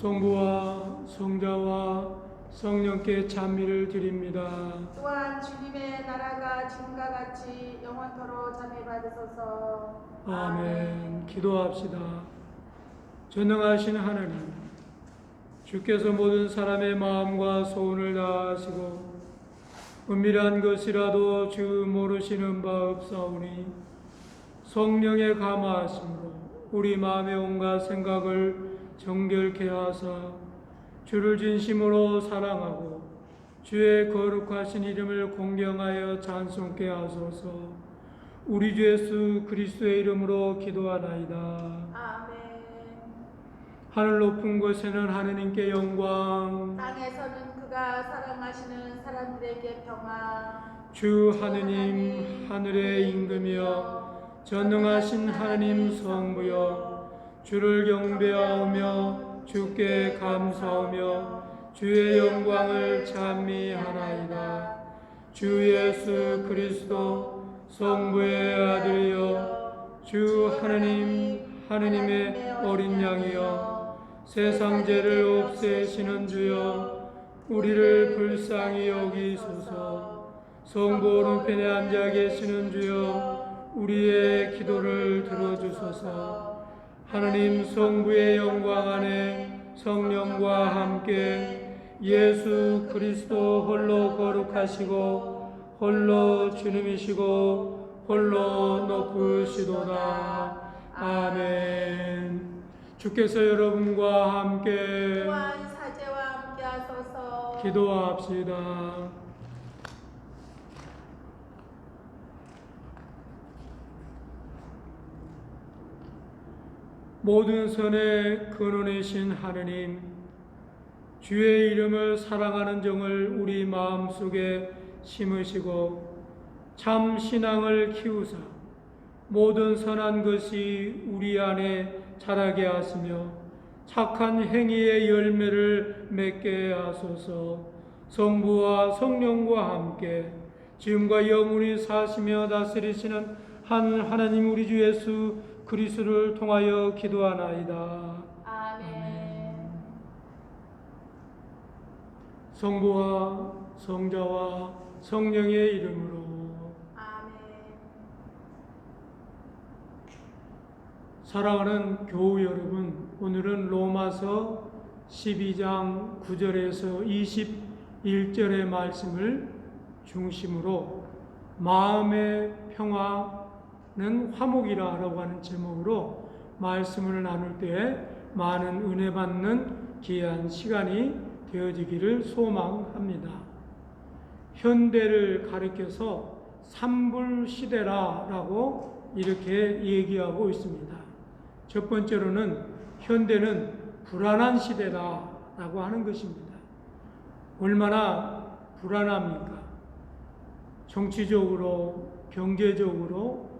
성부와 성자와 성령께 찬미를 드립니다. 또한 주님의 나라가 지금과 같이 영원토록 자비받으소서. 아멘. 기도합시다. 전능하신 하나님, 주께서 모든 사람의 마음과 소원을 다하시고 은밀한 것이라도 주 모르시는 바 없사오니 성령의 감화하심으로 우리 마음의 온갖 생각을 정결케 하사 주를 진심으로 사랑하고 주의 거룩하신 이름을 공경하여 찬송케 하소서. 우리 주 예수 그리스도의 이름으로 기도하나이다. 아멘. 하늘 높은 곳에는 하느님께 영광, 땅에서는 그가 사랑하시는 사람들에게 평화. 주 하느님 하늘의 임금이여 전능하신 하느님 성부여 주를 경배하오며 주께 감사하며 주의 영광을 찬미하나이다. 주 예수 그리스도 성부의 아들이여 주 하느님 하느님의 어린 양이여 세상 죄를 없애시는 주여 우리를 불쌍히 여기소서. 성부 오른편에 앉아 계시는 주여 우리의 기도를 들어주소서. 하느님 성부의 영광 안에 성령과 함께 예수 그리스도 홀로 거룩하시고 홀로 주님이시고 홀로 높으시도다. 아멘. 주께서 여러분과 함께 또한 사제와 함께 하소서. 기도합시다. 모든 선의 근원이신 하느님, 주의 이름을 사랑하는 정을 우리 마음속에 심으시고 참 신앙을 키우사 모든 선한 것이 우리 안에 자라게 하시며 착한 행위의 열매를 맺게 하소서. 성부와 성령과 함께 지금과 영원히 사시며 다스리시는 한 하나님 우리 주 예수 그리스도를 통하여 기도하나이다. 아멘. 성부와 성자와 성령의 이름으로. 아멘. 사랑하는 교우 여러분, 오늘은 로마서 12장 9절에서 21절의 말씀을 중심으로 마음의 평화는 화목이라고 하는 제목으로 말씀을 나눌 때 많은 은혜 받는 귀한 시간이 되어지기를 소망합니다. 현대를 가리켜서 산불시대라고 이렇게 얘기하고 있습니다. 첫 번째로는 현대는 불안한 시대다라고 하는 것입니다. 얼마나 불안합니까? 정치적으로, 경제적으로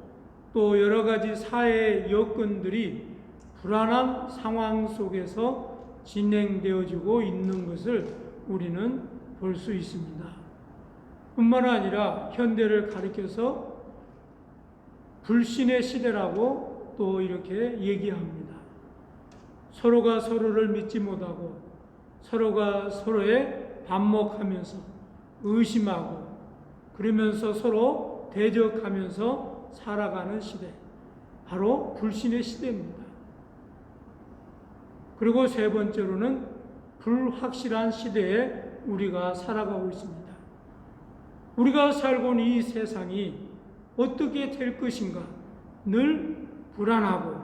또 여러 가지 사회 여건들이 불안한 상황 속에서 진행되어지고 있는 것을 우리는 볼 수 있습니다. 뿐만 아니라 현대를 가리켜서 불신의 시대라고 또 이렇게 얘기합니다. 서로가 서로를 믿지 못하고 서로가 서로에 반목하면서 의심하고 그러면서 서로 대적하면서 살아가는 시대, 바로 불신의 시대입니다. 그리고 세 번째로는 불확실한 시대에 우리가 살아가고 있습니다. 우리가 살고 있는 이 세상이 어떻게 될 것인가 늘 불안하고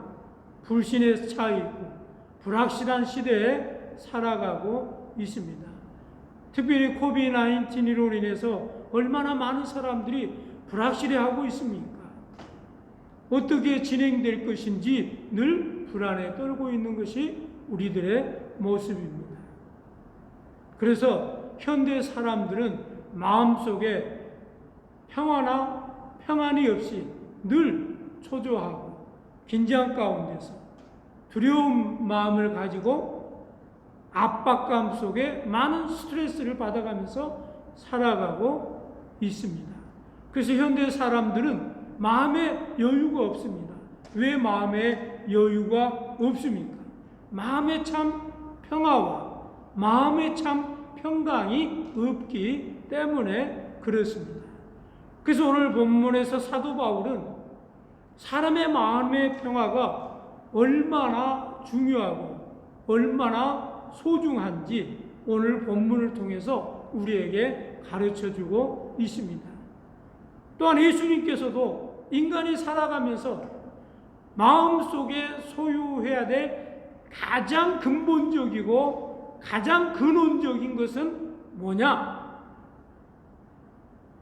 불신에 차 있고 불확실한 시대에 살아가고 있습니다. 특별히 코비드-19로 인해서 얼마나 많은 사람들이 불확실해하고 있습니까? 어떻게 진행될 것인지 늘 불안에 떨고 있는 것이 우리들의 모습입니다. 그래서 현대 사람들은 마음속에 평안이 없이 늘 초조하고 긴장 가운데서 두려운 마음을 가지고 압박감 속에 많은 스트레스를 받아가면서 살아가고 있습니다. 그래서 현대 사람들은 마음에 여유가 없습니다. 왜 마음에 여유가 없습니까? 마음에 참 평화와 마음의 참 평강이 없기 때문에 그렇습니다. 그래서 오늘 본문에서 사도 바울은 사람의 마음의 평화가 얼마나 중요하고 얼마나 소중한지 오늘 본문을 통해서 우리에게 가르쳐주고 있습니다. 또한 예수님께서도 인간이 살아가면서 마음속에 소유해야 될 가장 근본적이고 가장 근원적인 것은 뭐냐?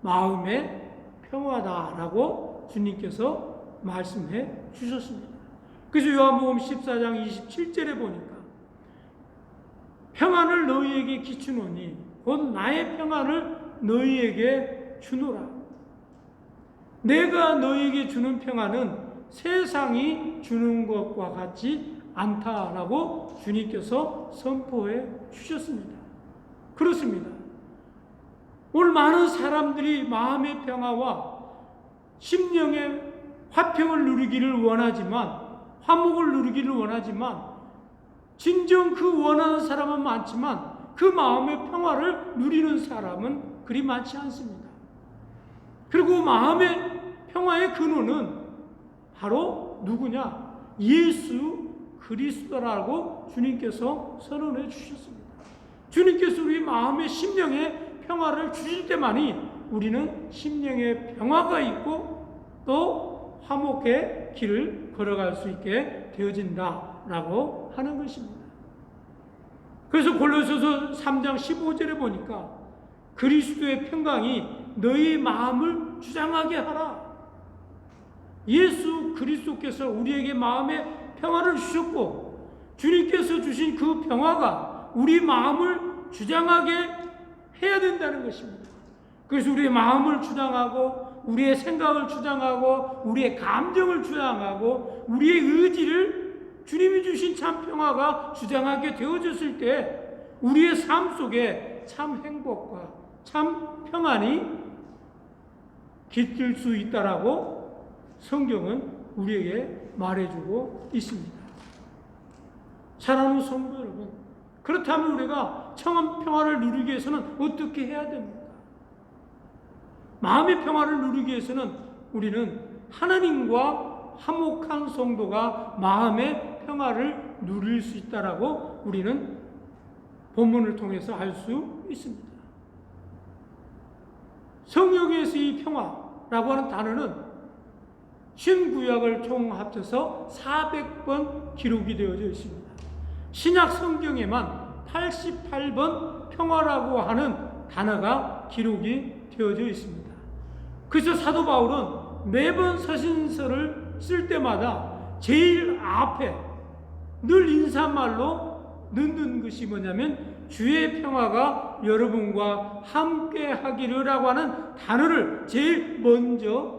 마음의 평화다라고 주님께서 말씀해 주셨습니다. 그래서 요한복음 14장 27절에 보니까 평안을 너희에게 끼치노니 곧 나의 평안을 너희에게 주노라. 내가 너희에게 주는 평안은 세상이 주는 것과 같지 않다라고 주님께서 선포해 주셨습니다. 그렇습니다. 오늘 많은 사람들이 마음의 평화와 심령의 화평을 누리기를 원하지만, 화목을 누리기를 원하지만, 진정 그 원하는 사람은 많지만 그 마음의 평화를 누리는 사람은 그리 많지 않습니다. 그리고 마음의 평화의 근원은 바로 누구냐? 예수 그리스도라고 주님께서 선언해 주셨습니다. 주님께서 우리 마음의 심령의 평화를 주실 때만이 우리는 심령의 평화가 있고 또 화목의 길을 걸어갈 수 있게 되어진다라고 하는 것입니다. 그래서 골로새서 3장 15절에 보니까 그리스도의 평강이 너희 마음을 주장하게 하라. 예수 그리스도께서 우리에게 마음의 평화를 주셨고 주님께서 주신 그 평화가 우리 마음을 주장하게 해야 된다는 것입니다. 그래서 우리의 마음을 주장하고 우리의 생각을 주장하고 우리의 감정을 주장하고 우리의 의지를 주님이 주신 참 평화가 주장하게 되어졌을 때 우리의 삶 속에 참 행복과 참 평안이 깃들 수 있다라고 성경은 우리에게 말해주고 있습니다. 사랑하는 성도 여러분, 그렇다면 우리가 참 평화를 누리기 위해서는 어떻게 해야 됩니까? 마음의 평화를 누리기 위해서는 우리는 하나님과 화목한 성도가 마음의 평화를 누릴 수 있다라고 우리는 본문을 통해서 알 수 있습니다. 성경에서 이 평화라고 하는 단어는 신구약을 총 합쳐서 400번 기록이 되어져 있습니다. 신약 성경에만 88번 평화라고 하는 단어가 기록이 되어져 있습니다. 그래서 사도 바울은 매번 서신서를 쓸 때마다 제일 앞에 늘 인사말로 넣는 것이 뭐냐면 주의 평화가 여러분과 함께 하기르라고 하는 단어를 제일 먼저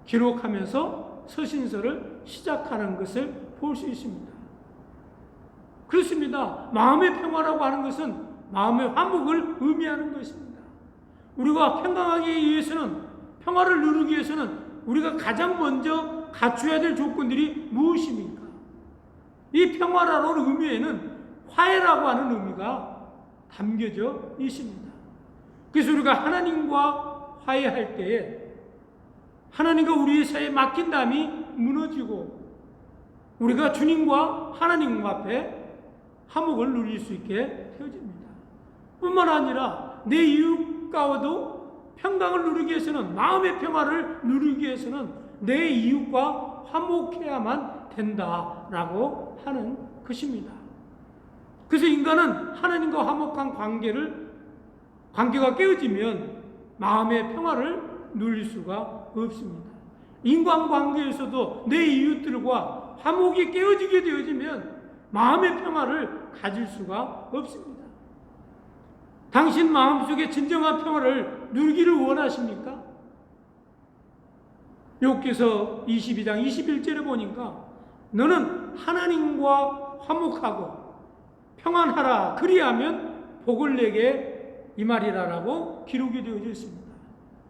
기록하면서 서신서를 시작하는 것을 볼 수 있습니다. 그렇습니다. 마음의 평화라고 하는 것은 마음의 화목을 의미하는 것입니다. 우리가 평강하기 위해서는, 평화를 누리기 위해서는 우리가 가장 먼저 갖춰야 될 조건들이 무엇입니까? 이 평화라는 의미에는 화해라고 하는 의미가 담겨져 있습니다. 그래서 우리가 하나님과 화해할 때에 하나님과 우리 사이에 막힌 담이 무너지고 우리가 주님과 하나님 앞에 화목을 누릴 수 있게 되어집니다. 뿐만 아니라 내 이웃과도 평강을 누리기 위해서는, 마음의 평화를 누리기 위해서는 내 이웃과 화목해야만 된다라고 하는 것입니다. 그래서 인간은 하나님과 화목한 관계가 깨어지면 마음의 평화를 누릴 수가 없습니다. 인간관계에서도 내 이웃들과 화목이 깨어지게 되어지면 마음의 평화를 가질 수가 없습니다. 당신 마음속에 진정한 평화를 누리기를 원하십니까? 욥기서 22장 21절에 보니까 너는 하나님과 화목하고 평안하라 그리하면 복을 내게 임하리라라고 기록이 되어져 있습니다.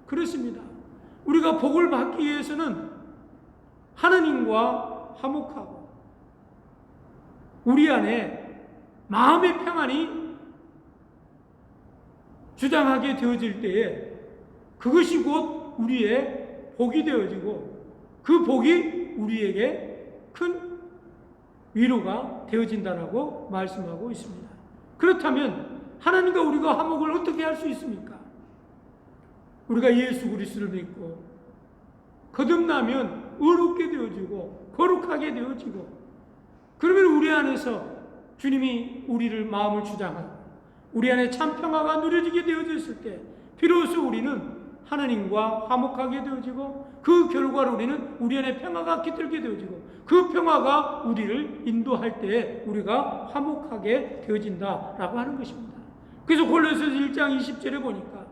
그렇습니다. 우리가 복을 받기 위해서는 하나님과 화목하고 우리 안에 마음의 평안이 주장하게 되어질 때에 그것이 곧 우리의 복이 되어지고 그 복이 우리에게 큰 위로가 되어진다라고 말씀하고 있습니다. 그렇다면 하나님과 우리가 화목을 어떻게 할 수 있습니까? 우리가 예수 그리스도를 믿고 거듭나면 의롭게 되어지고 거룩하게 되어지고 그러면 우리 안에서 주님이 우리를 마음을 주장하고 우리 안에 참 평화가 누려지게 되어졌을 때 비로소 우리는 하나님과 화목하게 되어지고 그 결과로 우리는 우리 안에 평화가 깃들게 되어지고 그 평화가 우리를 인도할 때 우리가 화목하게 되어진다라고 하는 것입니다. 그래서 골로새서 1장 20절에 보니까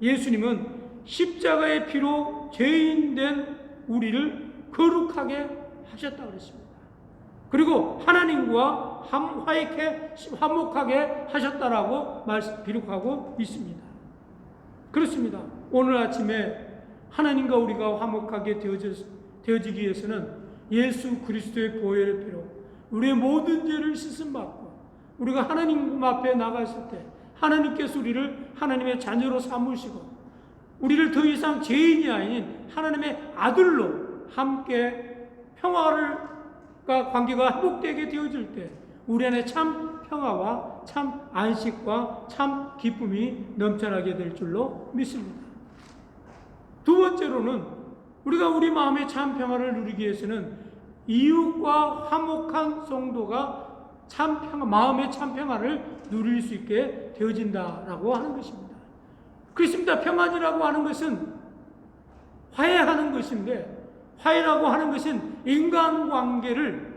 예수님은 십자가의 피로 죄인된 우리를 거룩하게 하셨다 그랬습니다. 그리고 하나님과 화목하게 하셨다라고 기록하고 있습니다. 그렇습니다. 오늘 아침에 하나님과 우리가 화목하게 되어지기 위해서는 예수 그리스도의 보혈의 피로 우리의 모든 죄를 씻음받고 우리가 하나님 앞에 나갔을 때 하나님께서 우리를 하나님의 자녀로 삼으시고 우리를 더 이상 죄인이 아닌 하나님의 아들로 함께 평화가 관계가 회복되게 되어질 때 우리 안에 참 평화와 참 안식과 참 기쁨이 넘쳐나게 될 줄로 믿습니다. 두 번째로는 우리가 우리 마음의 참 평화를 누리기 위해서는 이웃과 화목한 성도가 마음의 참 평화를 누릴 수 있게 되어진다라고 하는 것입니다. 그렇습니다. 평안이라고 하는 것은 화해하는 것인데 화해라고 하는 것은 인간관계를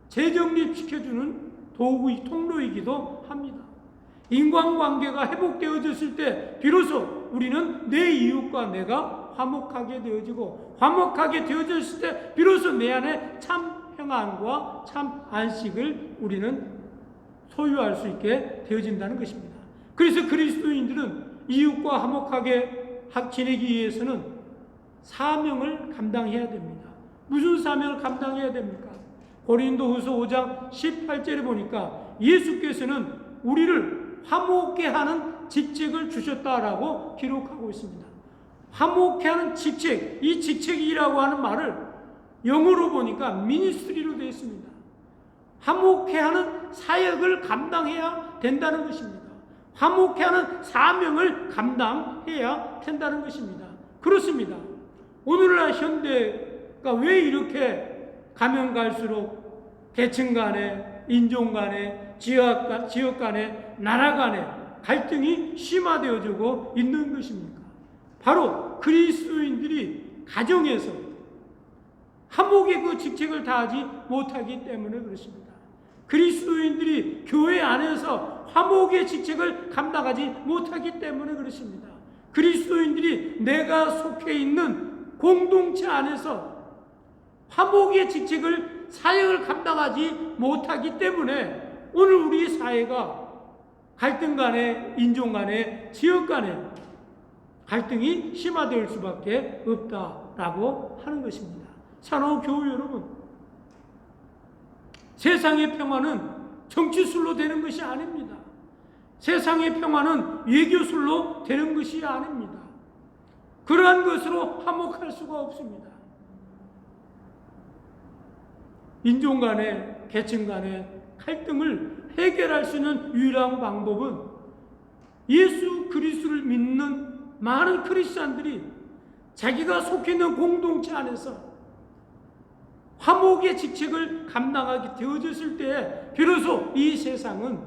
재정립시켜주는 통로이기도 합니다. 인간관계가 회복되어졌을 때 비로소 우리는 내 이웃과 내가 화목하게 되어지고 화목하게 되어졌을 때 비로소 내 안에 참 평안과 참 안식을 우리는 소유할 수 있게 되어진다는 것입니다. 그래서 그리스도인들은 이웃과 화목하게 지내기 위해서는 사명을 감당해야 됩니다. 무슨 사명을 감당해야 됩니까? 고린도후서 5장 18절에 보니까 예수께서는 우리를 화목케 하는 직책을 주셨다라고 기록하고 있습니다. 화목케 하는 직책, 이 직책이라고 하는 말을 영어로 보니까 미니스트리로 되어 있습니다. 화목케 하는 사역을 감당해야 된다는 것입니다. 화목케 하는 사명을 감당해야 된다는 것입니다. 그렇습니다. 오늘날 현대가 왜 이렇게 가면 갈수록 계층 간에, 인종 간에, 지역 간에, 나라 간에 갈등이 심화되어지고 있는 것입니까? 바로 그리스도인들이 가정에서 화목의 그 직책을 다하지 못하기 때문에 그렇습니다. 그리스도인들이 교회 안에서 화목의 직책을 감당하지 못하기 때문에 그렇습니다. 그리스도인들이 내가 속해 있는 공동체 안에서 화목의 직책을 사역을 감당하지 못하기 때문에 오늘 우리 사회가 갈등 간에 인종 간에 지역 간에 갈등이 심화될 수밖에 없다라고 하는 것입니다. 사랑하는 교우 여러분, 세상의 평화는 정치술로 되는 것이 아닙니다. 세상의 평화는 외교술로 되는 것이 아닙니다. 그러한 것으로 화목할 수가 없습니다. 인종 간에 계층 간에 갈등을 해결할 수 있는 유일한 방법은 예수 그리스도를 믿는 많은 크리스찬들이 자기가 속해 있는 공동체 안에서 화목의 직책을 감당하게 되어졌을 때 비로소 이 세상은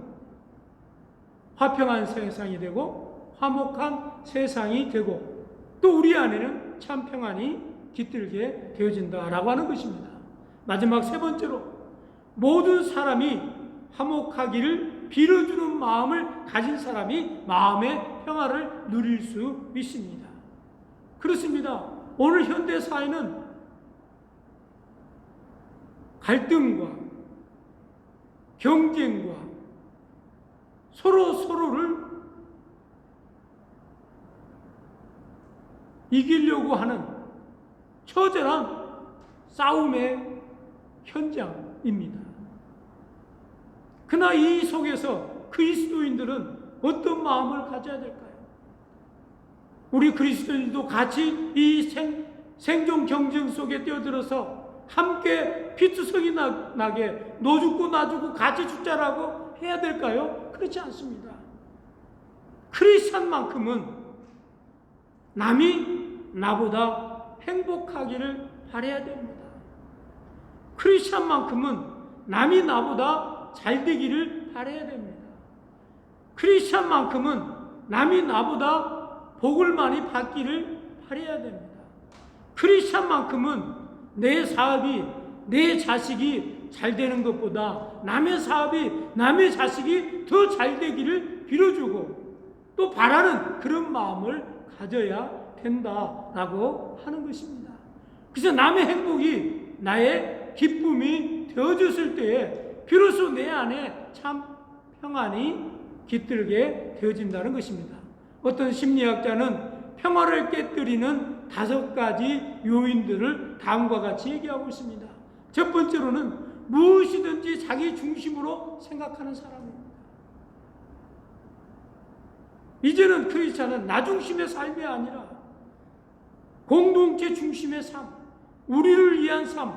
화평한 세상이 되고 화목한 세상이 되고 또 우리 안에는 참 평안이 깃들게 되어진다라고 하는 것입니다. 마지막 세 번째로 모든 사람이 화목하기를 빌어주는 마음을 가진 사람이 마음의 평화를 누릴 수 있습니다. 그렇습니다. 오늘 현대 사회는 갈등과 경쟁과 서로를 이기려고 하는 처절한 싸움의 현장입니다. 그러나 이 속에서 그리스도인들은 어떤 마음을 가져야 될까요? 우리 그리스도인들도 같이 이 생존 경쟁 속에 뛰어들어서 함께 피투성이 나게 너 죽고 나 죽고 같이 죽자라고 해야 될까요? 그렇지 않습니다. 크리스찬만큼은 남이 나보다 행복하기를 바라야 됩니다. 크리스찬만큼은 남이 나보다 잘 되기를 바라야 됩니다. 크리스찬만큼은 남이 나보다 복을 많이 받기를 바라야 됩니다. 크리스찬만큼은 내 사업이 내 자식이 잘 되는 것보다 남의 사업이 남의 자식이 더 잘 되기를 빌어주고 또 바라는 그런 마음을 가져야 된다라고 하는 것입니다. 그래서 남의 행복이 나의 기쁨이 되어졌을 때에 비로소 내 안에 참 평안이 깃들게 되어진다는 것입니다. 어떤 심리학자는 평화를 깨뜨리는 5가지 요인들을 다음과 같이 얘기하고 있습니다. 첫 번째로는 무엇이든지 자기 중심으로 생각하는 사람입니다. 이제는 크리스찬은 나 중심의 삶이 아니라 공동체 중심의 삶, 우리를 위한 삶,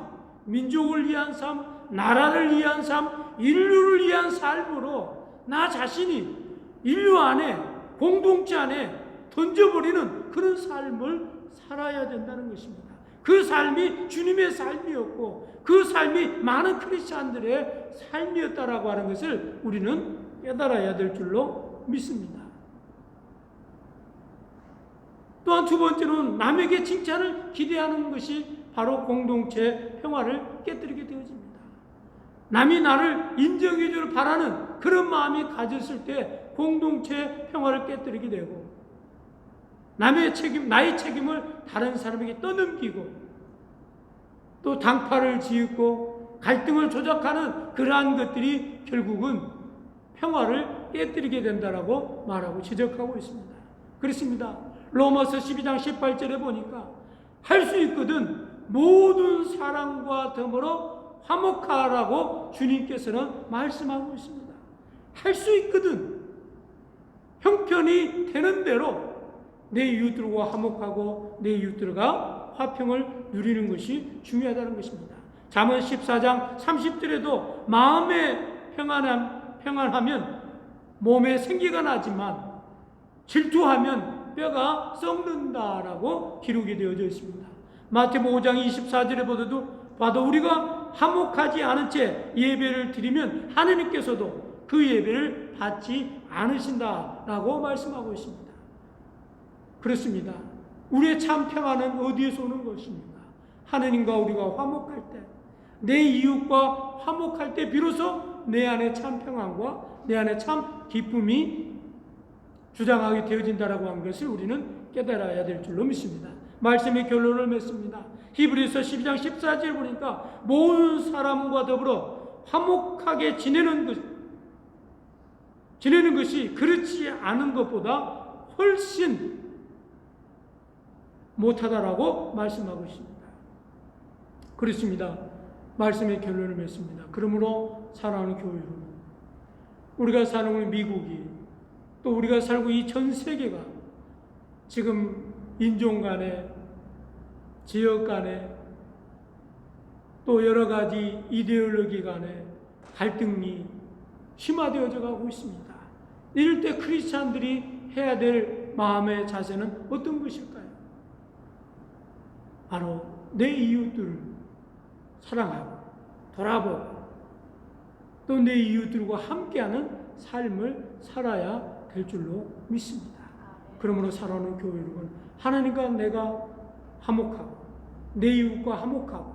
민족을 위한 삶, 나라를 위한 삶, 인류를 위한 삶으로 나 자신이 인류 안에 공동체 안에 던져버리는 그런 삶을 살아야 된다는 것입니다. 그 삶이 주님의 삶이었고 그 삶이 많은 크리스찬들의 삶이었다라고 하는 것을 우리는 깨달아야 될 줄로 믿습니다. 또한 두 번째로는 남에게 칭찬을 기대하는 것이 바로 공동체 평화를 깨뜨리게 되어집니다. 남이 나를 인정해 주를 바라는 그런 마음이 가졌을 때 공동체 평화를 깨뜨리게 되고 나의 책임을 다른 사람에게 떠넘기고 또 당파를 짓고 갈등을 조작하는 그러한 것들이 결국은 평화를 깨뜨리게 된다라고 말하고 지적하고 있습니다. 그렇습니다. 로마서 12장 18절에 보니까 할 수 있거든 모든 사람과 더불어 화목하라고 주님께서는 말씀하고 있습니다. 할 수 있거든 형편이 되는 대로 내 이웃들과 화목하고 내 이웃들과 화평을 누리는 것이 중요하다는 것입니다. 잠언 14장 30절에도 마음에 평안하면 몸에 생기가 나지만 질투하면 뼈가 썩는다라고 기록이 되어져 있습니다. 마태복음 5장 24절에 봐도 우리가 화목하지 않은 채 예배를 드리면 하나님께서도 그 예배를 받지 않으신다라고 말씀하고 있습니다. 그렇습니다. 우리의 참 평안은 어디에서 오는 것입니까? 하나님과 우리가 화목할 때, 내 이웃과 화목할 때 비로소 내 안에 참 평안과 내 안에 참 기쁨이 주장하게 되어진다라고 하는 것을 우리는 깨달아야 될 줄로 믿습니다. 말씀의 결론을 맺습니다. 히브리서 12장 14절 보니까 모든 사람과 더불어 화목하게 지내는 것이 그렇지 않은 것보다 훨씬 못하다라고 말씀하고 있습니다. 그렇습니다. 말씀의 결론을 맺습니다. 그러므로 사랑하는 교회 여러분, 우리가 사는 우리 미국이 또 우리가 살고 이 전 세계가 지금 인종 간에 지역 간에 또 여러 가지 이데올로기 간에 갈등이 심화되어져 가고 있습니다. 이럴 때 크리스찬들이 해야 될 마음의 자세는 어떤 것일까요? 바로 내 이웃들을 사랑하고 돌아보고 또 내 이웃들과 함께하는 삶을 살아야 될 줄로 믿습니다. 그러므로 사랑하는 교회 여러분, 하나님과 내가 화목하고 내 이웃과 화목하고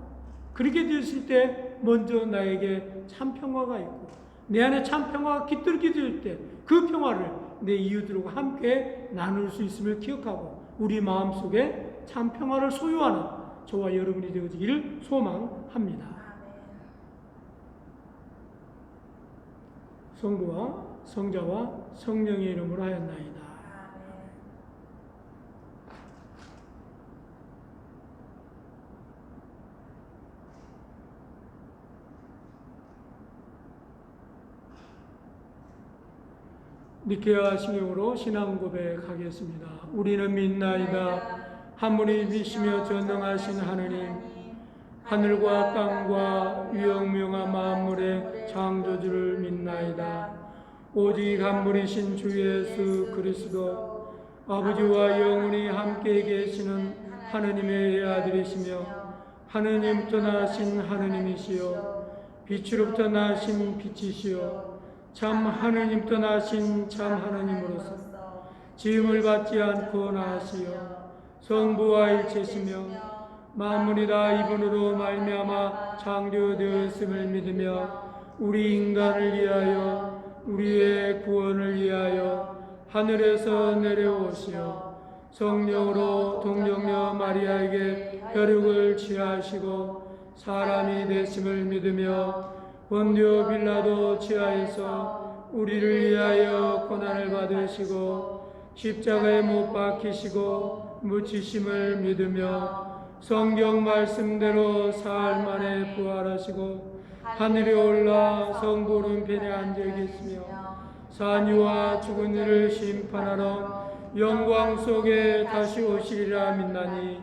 그렇게 되었을 때 먼저 나에게 참 평화가 있고 내 안에 참 평화가 깃들게 될 때 그 평화를 내 이웃들과 함께 나눌 수 있음을 기억하고 우리 마음속에 참 평화를 소유하는 저와 여러분이 되어지기를 소망합니다. 성부와 성자와 성령의 이름으로 하였나이다. 니케아 신경으로 신앙 고백하겠습니다. 우리는 믿나이다. 한 분이 믿으시며 전능하신 하느님, 하늘과 땅과 유영무영한 만물의 창조주를 믿나이다. 오직 한 분이신 주 예수 그리스도, 아버지와 영원히 함께 계시는 하느님의 아들이시며 하느님부터 나신 하느님이시요 빛으로부터 나신 빛이시요 참 하느님부터 나신 참 하느님으로서 지음을 받지 않고 나시요 성부와 일체시며 만물이 다 이분으로 말미암아 창조되었음을 믿으며 우리 인간을 위하여 우리의 구원을 위하여 하늘에서 내려오시어 성령으로 동정녀 마리아에게 혈육을 취하시고 사람이 되심을 믿으며 본디오 빌라도 치하에서 우리를 위하여 고난을 받으시고 십자가에 못 박히시고 묻히심을 믿으며 성경 말씀대로 사흘 만에 부활하시고 하늘에 올라 성부 오른편에 앉아 계시며 산이와 죽은 이를 심판하러 영광 속에 다시 오시리라 믿나니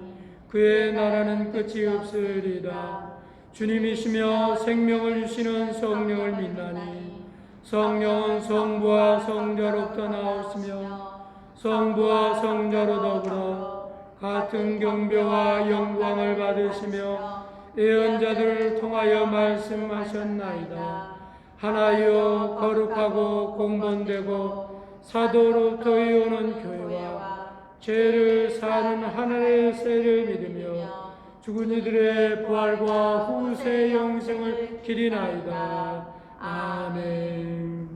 그의 나라는 끝이 없으리다. 주님이시며 생명을 주시는 성령을 믿나니 성령은 성부와 성자로부터 나오시며 성부와 성자로 더불어 같은 경배와 영광을 받으시며 예언자들을 통하여 말씀하셨나이다. 하나여 거룩하고 공본되고 사도로부터 오는 교회와 죄를 사는 하늘의 세를 믿으며 죽은 이들의 부활과 후세 영생을 기리나이다. 아멘.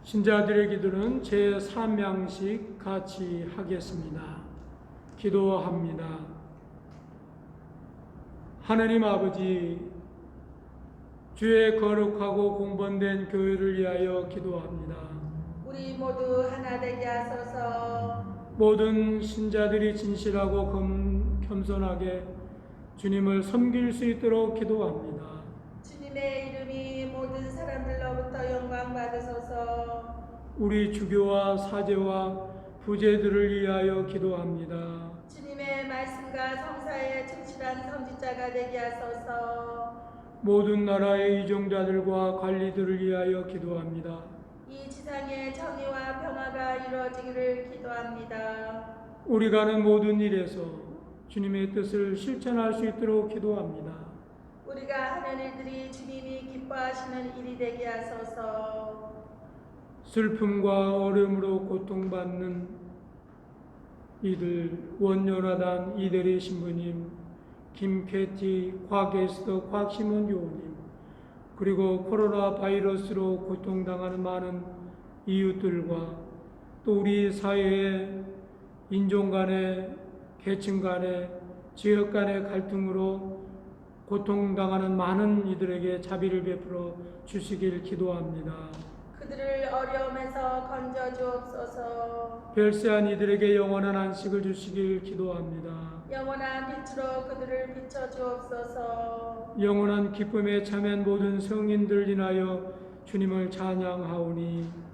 신자들의 기도는 제3양씩 같이 하겠습니다. 기도합니다. 하느님 아버지, 주의 거룩하고 공본된 교회를 위하여 기도합니다. 우리 모두 하나 되게 하소서. 모든 신자들이 진실하고 겸손하게 주님을 섬길 수 있도록 기도합니다. 주님의 이름이 모든 사람들로부터 영광 받으소서. 우리 주교와 사제와 부제들을 위하여 기도합니다. 주님의 말씀과 성사에 충실한 선지자가 되게 하소서. 모든 나라의 이종자들과 관리들을 위하여 기도합니다. 이 지상의 정의와 평화가 이루어지기를 기도합니다. 우리가 하는 모든 일에서 주님의 뜻을 실천할 수 있도록 기도합니다. 우리가 하는 일들이 주님이 기뻐하시는 일이 되게 하소서. 슬픔과 어려움으로 고통받는 이들, 원요나단 이대리 신부님, 김캐티, 곽에스더, 곽시몬 교우님, 그리고 코로나 바이러스로 고통당하는 많은 이웃들과 또 우리 사회의 인종 간의, 계층 간의, 지역 간의 갈등으로 고통당하는 많은 이들에게 자비를 베풀어 주시길 기도합니다. 그들을 어려움에서 건져 주옵소서. 별세한 이들에게 영원한 안식을 주시길 기도합니다. 영원한 빛으로 그들을 비춰 주옵소서. 영원한 기쁨에 참여한 모든 성인들 인하여 주님을 찬양하오니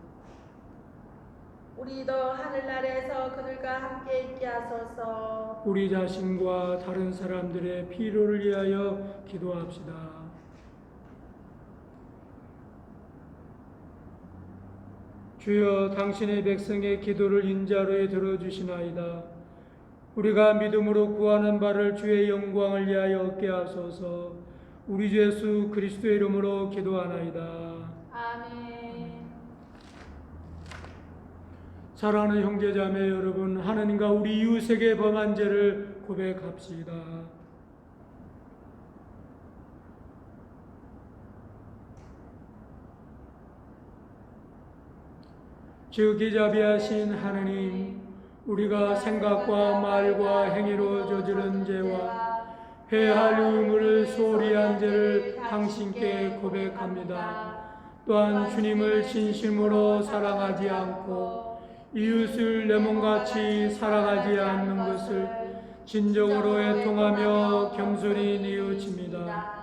우리도 하늘나라에서 그들과 함께 있게 하소서. 우리 자신과 다른 사람들의 필요를 위하여 기도합시다. 주여, 당신의 백성의 기도를 인자로에 들어주시나이다. 우리가 믿음으로 구하는 바를 주의 영광을 위하여 얻게 하소서. 우리 주 예수 그리스도의 이름으로 기도하나이다. 아멘. 사랑하는 형제자매 여러분, 하나님과 우리 이웃에게 범한 죄를 고백합시다. 주 기자비하신 하느님, 우리가 생각과 말과 행위로 저지른 죄와 회할 의무를 소홀히 한 죄를 당신께 고백합니다. 또한 주님을 진심으로 사랑하지 않고 이웃을 내 몸같이 사랑하지 않는 것을 진정으로 애통하며 겸손히 뉘우칩니다.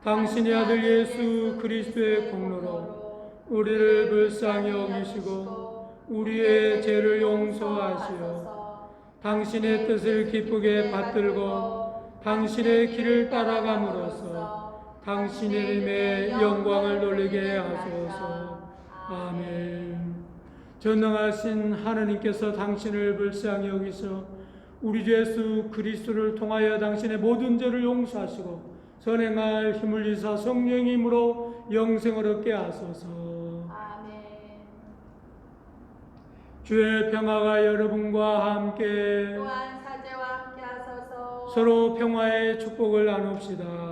당신의 아들 예수 그리스도의 공로로 우리를 불쌍히 여기시고 우리의 죄를 용서하시어 당신의 뜻을 기쁘게 받들고 당신의 길을 따라감으로써 당신의 이름의 영광을 돌리게 하소서. 아멘. 전능하신 하나님께서 당신을 불쌍히 여기서 우리 주 예수 그리스도를 통하여 당신의 모든 죄를 용서하시고 선행할 힘을 주사 성령의 힘으로 영생을 얻게 하소서. 아멘. 주의 평화가 여러분과 함께 또한 사제와 함께 하소서. 서로 평화의 축복을 나눕시다.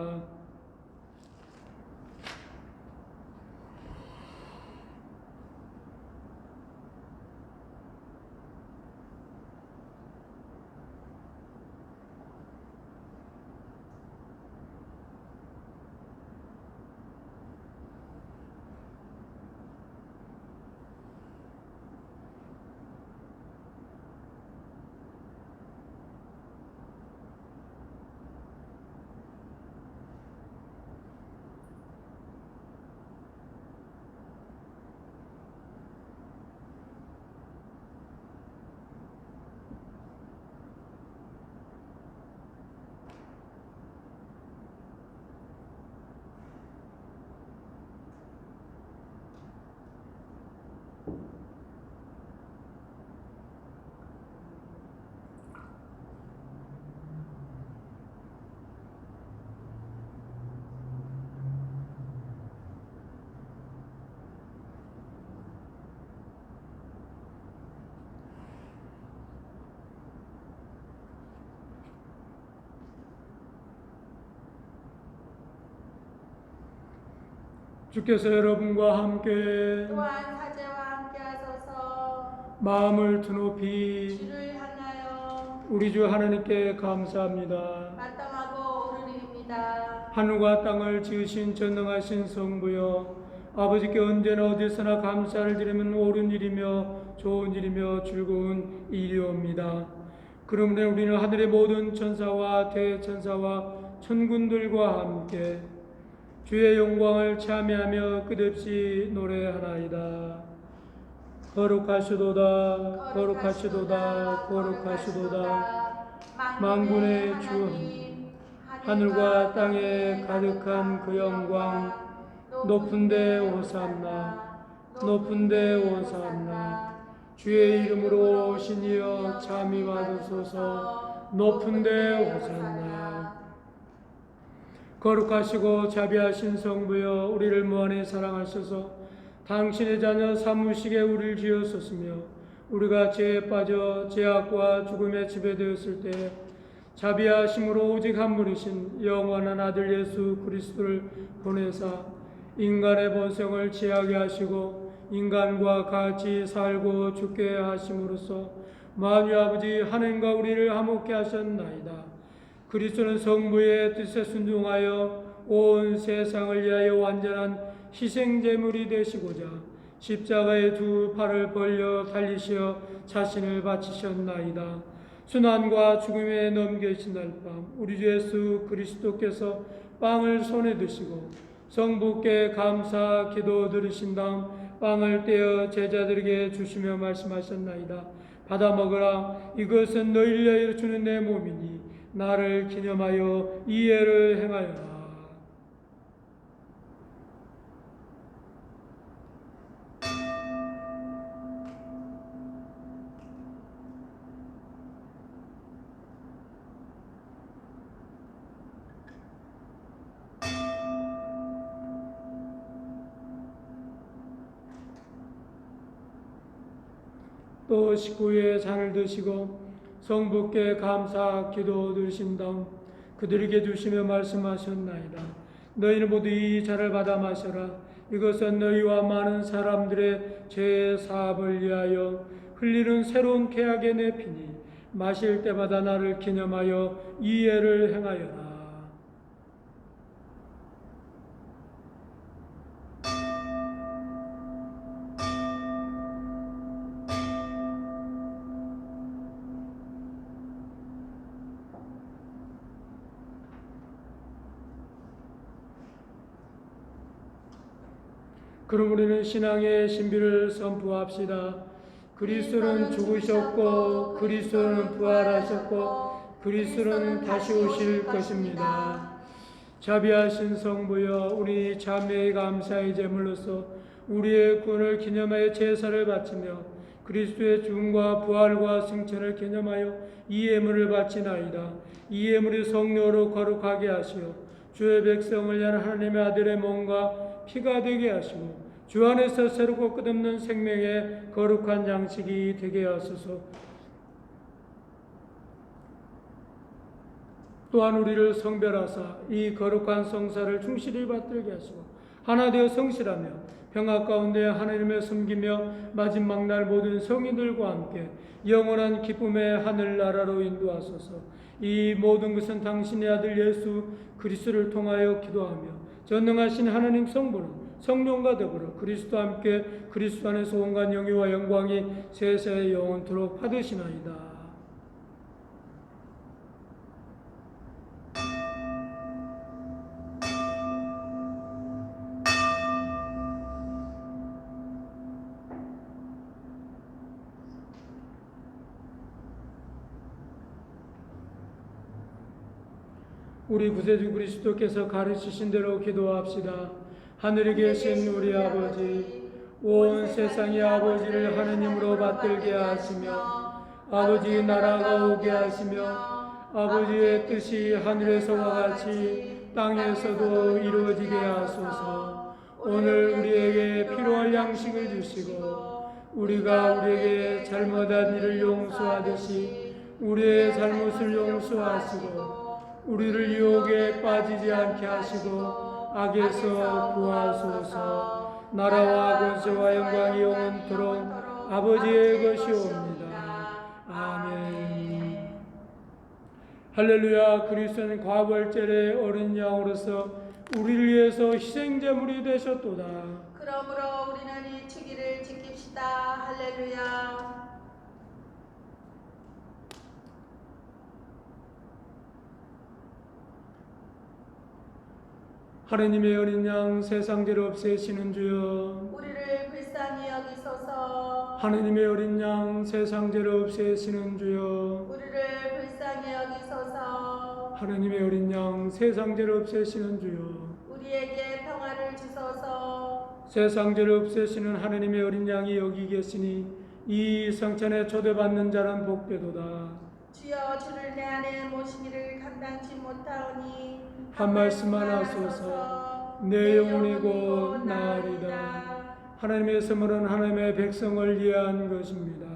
주께서 여러분과 함께 또한 사제와 함께 하소서. 마음을 드높이 주를 향하여 우리 주 하나님께 감사합니다. 마땅하고 옳은 일입니다. 하늘과 땅을 지으신 전능하신 성부여, 아버지께 언제나 어디서나 감사를 드리면 옳은 일이며 좋은 일이며 즐거운 일이옵니다. 그러므로 우리는 하늘의 모든 천사와 대천사와 천군들과 함께 주의 영광을 찬미하며 끝없이 노래하나이다. 거룩하시도다, 거룩하시도다, 거룩하시도다. 만군의 주 하나님, 하늘과 땅에 가득한 그 영광, 높은데 오산나, 높은데 오산나. 주의 이름으로 오신 이여 참이 받으소서. 높은데 오산나. 거룩하시고 자비하신 성부여, 우리를 무한히 사랑하셔서 당신의 자녀 삼으시게 우리를 지었었으며 우리가 죄에 빠져 죄악과 죽음에 지배되었을 때 자비하심으로 오직 한 분이신 영원한 아들 예수 그리스도를 보내사 인간의 본성을 취하게 하시고 인간과 같이 살고 죽게 하심으로써 만유 아버지 하나님과 우리를 화목케 하셨나이다. 그리스도는 성부의 뜻에 순종하여 온 세상을 위하여 완전한 희생제물이 되시고자 십자가의 두 팔을 벌려 달리시어 자신을 바치셨나이다. 순환과 죽음에 넘겨진 날 밤 우리 주 예수 그리스도께서 빵을 손에 드시고 성부께 감사 기도 들으신 다음 빵을 떼어 제자들에게 주시며 말씀하셨나이다. 받아 먹으라. 이것은 너희를 위하여 주는 내 몸이니 나를 기념하여 이해를 행하여라. 또 식후에 잔을 드시고 성부께 감사 기도 드리신 다음 그들에게 주시며 말씀하셨나이다. 너희는 모두 이 잔을 받아 마셔라. 이것은 너희와 많은 사람들의 죄 사함을 위하여 흘리는 새로운 계약의 내 피니 마실 때마다 나를 기념하여 이해를 행하여라. 그럼 우리는 신앙의 신비를 선포합시다. 그리스도는 죽으셨고 그리스도는 부활하셨고 그리스도는 다시 오실 것입니다. 자비하신 성부여, 우리 자매의 감사의 제물로서 우리의 구원을 기념하여 제사를 바치며 그리스도의 죽음과 부활과 승천을 기념하여 이 예물을 바치나이다. 이 예물이 성령으로 거룩하게 하시어 주의 백성을 위한 하나님의 아들의 몸과 피가 되게 하시고 주 안에서 새롭고 끝없는 생명의 거룩한 양식이 되게 하소서. 또한 우리를 성별하사 이 거룩한 성사를 충실히 받들게 하시고 하나 되어 성실하며 평화 가운데 하나님을 섬기며 마지막 날 모든 성인들과 함께 영원한 기쁨의 하늘나라로 인도하소서. 이 모든 것은 당신의 아들 예수 그리스도를 통하여 기도하며 전능하신 하나님 성부는 성령과 더불어 그리스도와 함께 그리스도 안에서 온갖 영예와 영광이 세세에 영원토록 받으시나이다. 우리 구세주 그리스도께서 가르치신 대로 기도합시다. 하늘에 계신 우리 아버지, 온 세상의 아버지를 하느님으로 받들게 하시며 아버지의 나라가 오게 하시며 아버지의 뜻이 하늘에서와 같이 땅에서도 이루어지게 하소서. 오늘 우리에게 필요할 양식을 주시고 우리가 우리에게 잘못한 일을 용서하듯이 우리의 잘못을 용서하시고 우리를 유혹에 빠지지 않게 하시고 악에서 구하소서. 나라와 권세와 영광이 영원토록 아버지의 것이옵니다. 아멘. 할렐루야. 그리스도는 과부활절의 어린 양으로서 우리를 위해서 희생제물이 되셨도다. 그러므로 우리는 이 주기를 지킵시다. 할렐루야. 하느님의 어린 양 세상 죄를 없애시는 주여, 우리를 불쌍히 여기소서. 하느님의 어린 양 세상 죄를 없애시는 주여, 우리를 불쌍히 여기소서. 하느님의 어린 양 세상 죄를 없애시는 주여, 우리에게 평화를 주소서. 세상 죄를 없애시는 하느님의 어린 양이 여기 계시니 이 성찬에 초대받는 자는 복되도다. 주여, 주를 내 안에 모시기를 감당치 못하오니 한 말씀만 하소서. 내 영혼이고 나으리다. 하나님의 선물은 하나님의 백성을 위한 것입니다.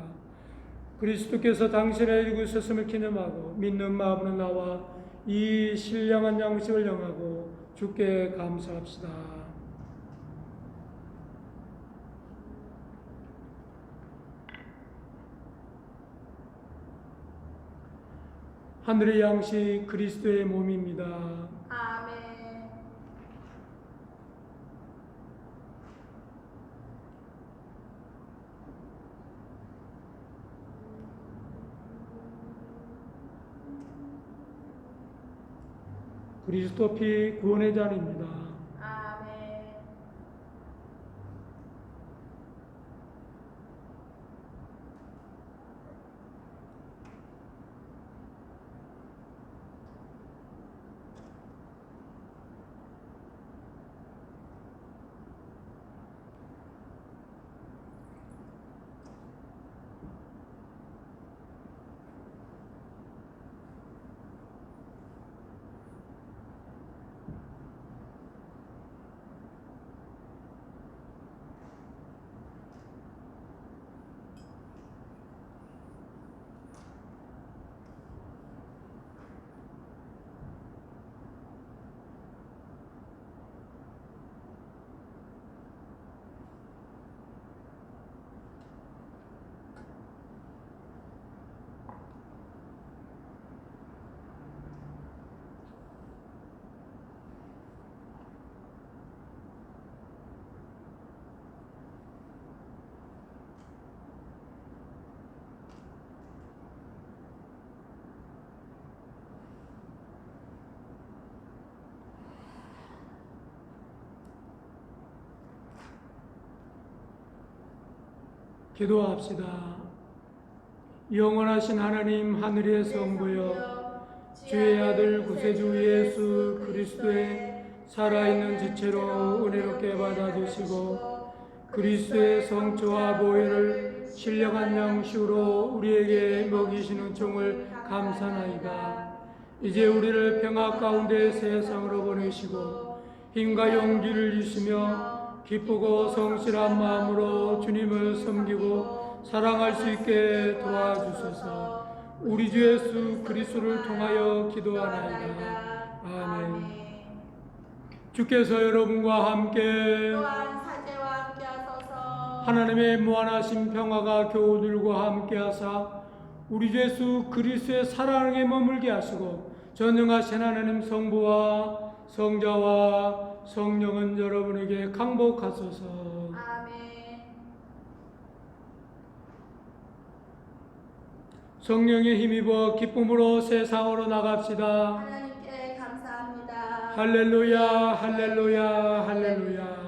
그리스도께서 당신의 이루셨음을 기념하고 믿는 마음으로 나와 이 신령한 양식을 영하고 주께 감사합시다. 하늘의 양식 그리스도의 몸입니다. 아멘. 그리스도 피 구원의 잔입니다. 아멘. 기도합시다. 영원하신 하나님 하늘의 성부여, 주의 아들 구세주 예수 그리스도의 살아있는 지체로 은혜롭게 받아주시고 그리스도의 성초와 보혈을 신령한 양식으로 우리에게 먹이시는 종을 감사나이다. 이제 우리를 평화 가운데 세상으로 보내시고 힘과 용기를 주시며 기쁘고 성실한 마음으로 주님을 섬기고 사랑할 수 있게 도와주소서. 우리 주 예수 그리스도를 통하여 기도하나이다. 아멘. 주께서 여러분과 함께 또한 사제와 함께 하소서. 하나님의 무한하신 평화가 교우들과 함께 하사 우리 주 예수 그리스도의 사랑에 머물게 하시고 전능하신 하나님 성부와 성자와 성령은 여러분에게 강복하소서. 아멘. 성령의 힘입어 기쁨으로 세상으로 나갑시다. 하나님께 감사합니다. 할렐루야 할렐루야 할렐루야.